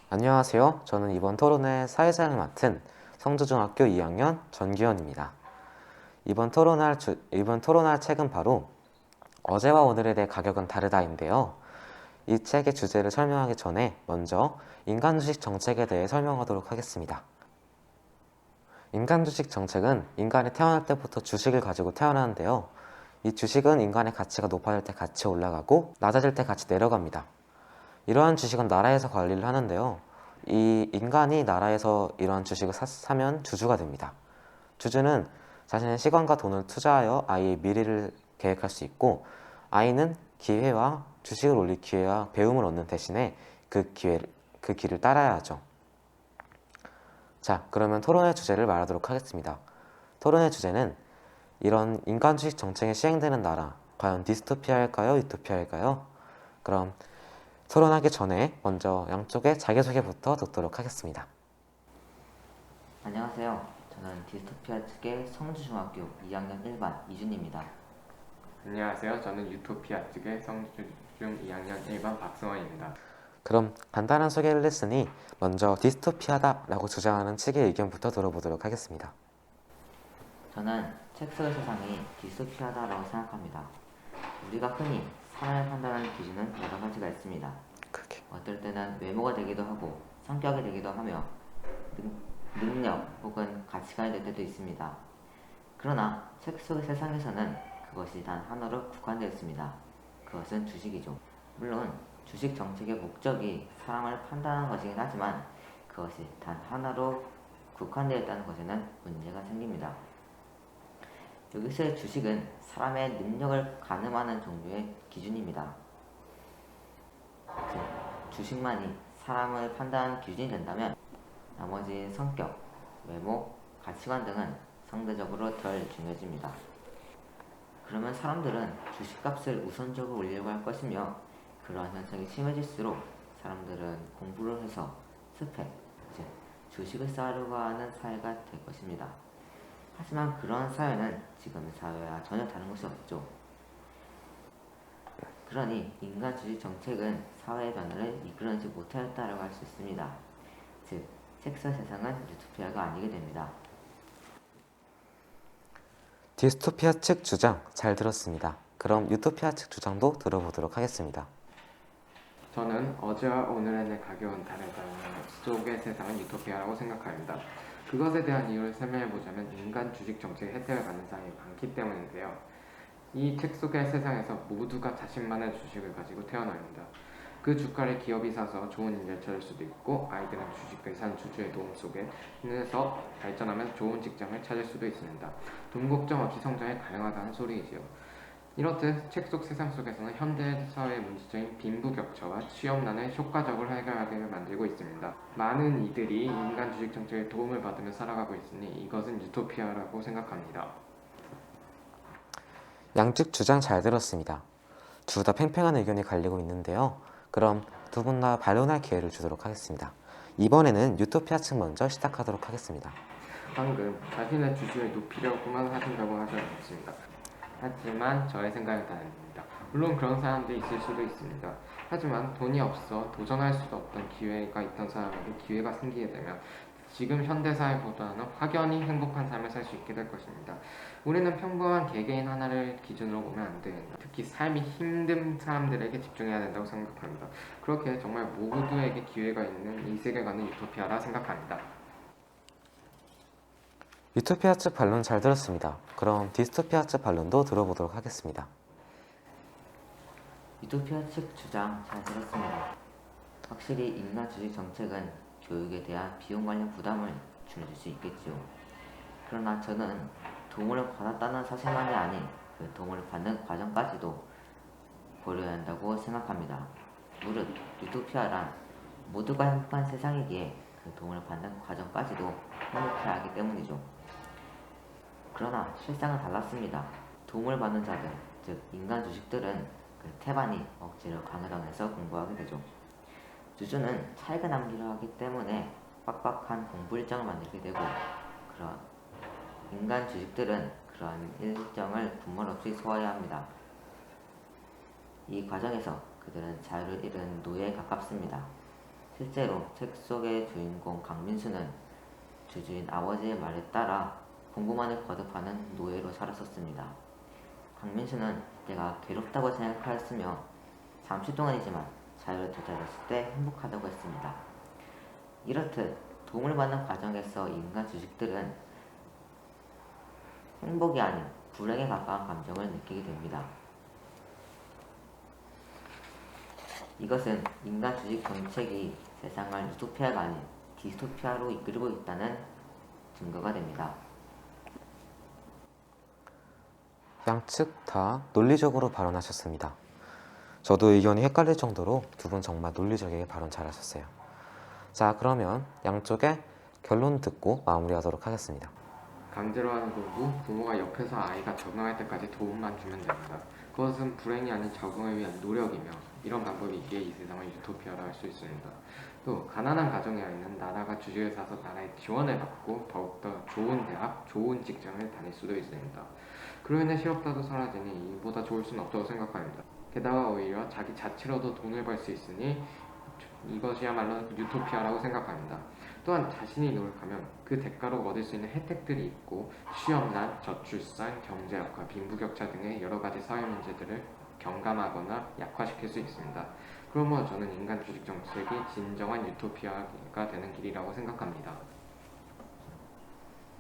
안녕하세요. 저는 이번 토론회 사회자를 맡은 성주중학교 2학년 전기현입니다. 이번 토론할 책은 바로 어제와 오늘에 대해 가격은 다르다인데요. 이 책의 주제를 설명하기 전에 먼저 인간주식 정책에 대해 설명하도록 하겠습니다. 인간주식 정책은 인간이 태어날 때부터 주식을 가지고 태어나는데요. 이 주식은 인간의 가치가 높아질 때 같이 올라가고 낮아질 때 같이 내려갑니다. 이러한 주식은 나라에서 관리를 하는데요. 이 인간이 나라에서 이러한 주식을 사면 주주가 됩니다. 주주는 자신의 시간과 돈을 투자하여 아이의 미래를 계획할 수 있고, 아이는 기회와 주식을 올릴 기회와 배움을 얻는 대신에 그 길을 따라야 하죠. 자, 그러면 토론의 주제를 말하도록 하겠습니다. 토론의 주제는 이런 인간주식 정책이 시행되는 나라, 과연 디스토피아일까요? 유토피아일까요? 그럼 토론하기 전에 먼저 양쪽의 자기소개부터 듣도록 하겠습니다. 안녕하세요. 저는 디스토피아 측의 성주중학교 2학년 1반 이준입니다. 안녕하세요. 저는 유토피아 측의 성주중 2학년 1반 박승원입니다. 그럼 간단한 소개를 했으니 먼저 디스토피아다 라고 주장하는 측의 의견부터 들어보도록 하겠습니다. 저는 책 속의 세상이 디스토피아다라고 생각합니다. 우리가 흔히 사람을 판단하는 기준은 여러 가지가 있습니다. 어떨 때는 외모가 되기도 하고 성격이 되기도 하며 능력 혹은 가치관이 될 때도 있습니다. 그러나 책 속의 세상에서는 그것이 단 하나로 국한되어 있습니다. 그것은 주식이죠. 물론 주식 정책의 목적이 사람을 판단하는 것이긴 하지만 그것이 단 하나로 국한되어 있다는 것에는 문제가 생깁니다. 여기서의 주식은 사람의 능력을 가늠하는 종류의 기준입니다. 주식만이 사람을 판단하는 기준이 된다면 나머지 성격, 외모, 가치관 등은 상대적으로 덜 중요해집니다. 그러면 사람들은 주식값을 우선적으로 올리려고 할 것이며, 그러한 현상이 심해질수록 사람들은 공부를 해서 스펙, 즉 주식을 쌓으려고 하는 사회가 될 것입니다. 하지만 그런 사회는 지금의 사회와 전혀 다른 것이 없죠. 그러니 인간 주식 정책은 사회의 변화를 이끌어내지 못하였다라고 할 수 있습니다. 즉, 책서 세상은 유토피아가 아니게 됩니다. 디스토피아 측 주장 잘 들었습니다. 그럼 유토피아 측 주장도 들어보도록 하겠습니다. 저는 어제와 오늘의 가격은 다르다는 속의 세상은 유토피아라고 생각합니다. 그것에 대한 이유를 설명해보자면 인간 주식 정책의 혜택을 받는 사람이 많기 때문인데요. 이 책 속의 세상에서 모두가 자신만의 주식을 가지고 태어납니다. 그 주가를 기업이 사서 좋은 일을 찾을 수도 있고, 아이들은 주식을 산 주주의 도움 속에서 발전하면 좋은 직장을 찾을 수도 있습니다. 돈 걱정 없이 성장이 가능하다는 소리이지요. 이렇듯 책 속 세상 속에서는 현대 사회의 문제점인 빈부격차와 취업난을 효과적으로 해결하게 만들고 있습니다. 많은 이들이 인간 주식 정책의 도움을 받으며 살아가고 있으니 이것은 유토피아라고 생각합니다. 양측 주장 잘 들었습니다. 둘 다 팽팽한 의견이 갈리고 있는데요. 그럼 두 분 다 반론할 기회를 주도록 하겠습니다. 이번에는 유토피아 측 먼저 시작하도록 하겠습니다. 방금 자신의 주식을 높이려고만 하신다고 하셨습니다. 하지만 저의 생각은 다릅니다. 물론 그런 사람들이 있을 수도 있습니다. 하지만 돈이 없어 도전할 수도 없던 기회가 있던 사람에게 기회가 생기게 되면 지금 현대사회보다는 확연히 행복한 삶을 살 수 있게 될 것입니다. 우리는 평범한 개개인 하나를 기준으로 보면 안 됩니다. 특히 삶이 힘든 사람들에게 집중해야 된다고 생각합니다. 그렇게 정말 모두에게 기회가 있는 이 세계관은 유토피아라 생각합니다. 유토피아 측 반론 잘 들었습니다. 그럼 디스토피아 측 반론도 들어보도록 하겠습니다. 유토피아 측 주장 잘 들었습니다. 확실히 인간 주식 정책은 교육에 대한 비용 관련 부담을 줄여줄 수 있겠지요. 그러나 저는 도움을 받았다는 사실만이 아닌 그 도움을 받는 과정까지도 고려해야 한다고 생각합니다. 무릇 유토피아란 모두가 행복한 세상이기에 그 도움을 받는 과정까지도 행복해야 하기 때문이죠. 그러나 실상은 달랐습니다. 도움을 받는 자들, 즉 인간 주식들은 그 태반이 억지로 강요당해서 공부하게 되죠. 주주는 차익을 남기려 하기 때문에 빡빡한 공부 일정을 만들게 되고, 그런 인간 주식들은 그런 일정을 분말 없이 소화해야 합니다. 이 과정에서 그들은 자유를 잃은 노예에 가깝습니다. 실제로 책 속의 주인공 강민수는 주주인 아버지의 말에 따라 공부만을 거듭하는 노예로 살았었습니다. 강민수는 내가 괴롭다고 생각하였으며 잠시 동안이지만 자유를 되찾았을 때 행복하다고 했습니다. 이렇듯 도움을 받는 과정에서 인간 주식들은 행복이 아닌 불행에 가까운 감정을 느끼게 됩니다. 이것은 인간 주식 정책이 세상을 유토피아가 아닌 디스토피아로 이끌고 있다는 증거가 됩니다. 양측 다 논리적으로 발언하셨습니다. 저도 의견이 헷갈릴 정도로 두 분 정말 논리적이게 발언 잘하셨어요. 자, 그러면 양쪽의 결론 듣고 마무리하도록 하겠습니다. 강제로 하는 공부, 부모가 옆에서 아이가 적응할 때까지 도움만 주면 됩니다. 그것은 불행이 아닌 적응을 위한 노력이며 이런 방법이 있기에 이 세상을 유토피아라 할 수 있습니다. 또 가난한 가정의 아이는 나라가 주식을 사서 나라의 지원을 받고 더욱더 좋은 대학, 좋은 직장을 다닐 수도 있습니다. 그로 인해 실업자도 사라지니 이보다 좋을 수는 없다고 생각합니다. 게다가 오히려 자기 자치로도 돈을 벌 수 있으니 이것이야말로 유토피아라고 생각합니다. 또한 자신이 노력하면 그 대가로 얻을 수 있는 혜택들이 있고 취업난, 저출산, 경제악화, 빈부격차 등의 여러 가지 사회 문제들을 경감하거나 약화시킬 수 있습니다. 그러므로 저는 인간 주식 정책이 진정한 유토피아가 되는 길이라고 생각합니다.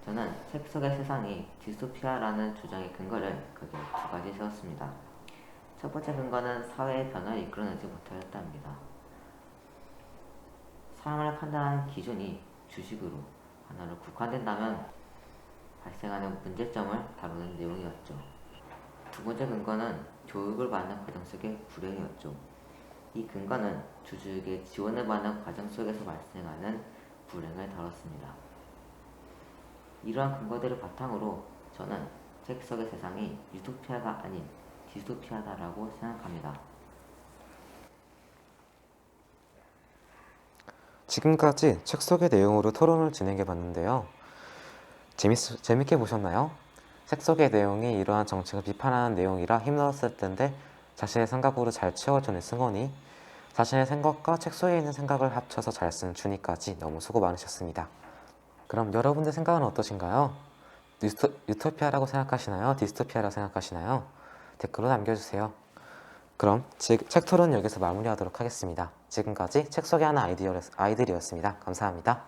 저는 책 속의 세상이 디스토피아라는 주장의 근거를 크게 두 가지 세웠습니다. 첫 번째 근거는 사회의 변화를 이끌어내지 못하였답니다. 사람을 판단하는 기준이 주식으로 하나로 국한된다면 발생하는 문제점을 다루는 내용이었죠. 두 번째 근거는 교육을 받는 과정 속의 불행이었죠. 이 근거는 주주에게 지원을 받는 과정 속에서 발생하는 불행을 다뤘습니다. 이러한 근거들을 바탕으로 저는 책 속의 세상이 유토피아가 아닌 디스토피아다라고 생각합니다. 지금까지 책 속의 내용으로 토론을 진행해 봤는데요. 재밌게 보셨나요? 책 속의 내용이 이러한 정책을 비판하는 내용이라 힘들었을 텐데 자신의 생각으로 잘 채워주는 승원이, 자신의 생각과 책 속에 있는 생각을 합쳐서 잘 쓴 준이까지 너무 수고 많으셨습니다. 그럼 여러분들 생각은 어떠신가요? 유토피아라고 생각하시나요? 디스토피아라고 생각하시나요? 댓글로 남겨주세요. 그럼 책 토론 여기서 마무리하도록 하겠습니다. 지금까지 책 속에 하나 아이들이었습니다. 감사합니다.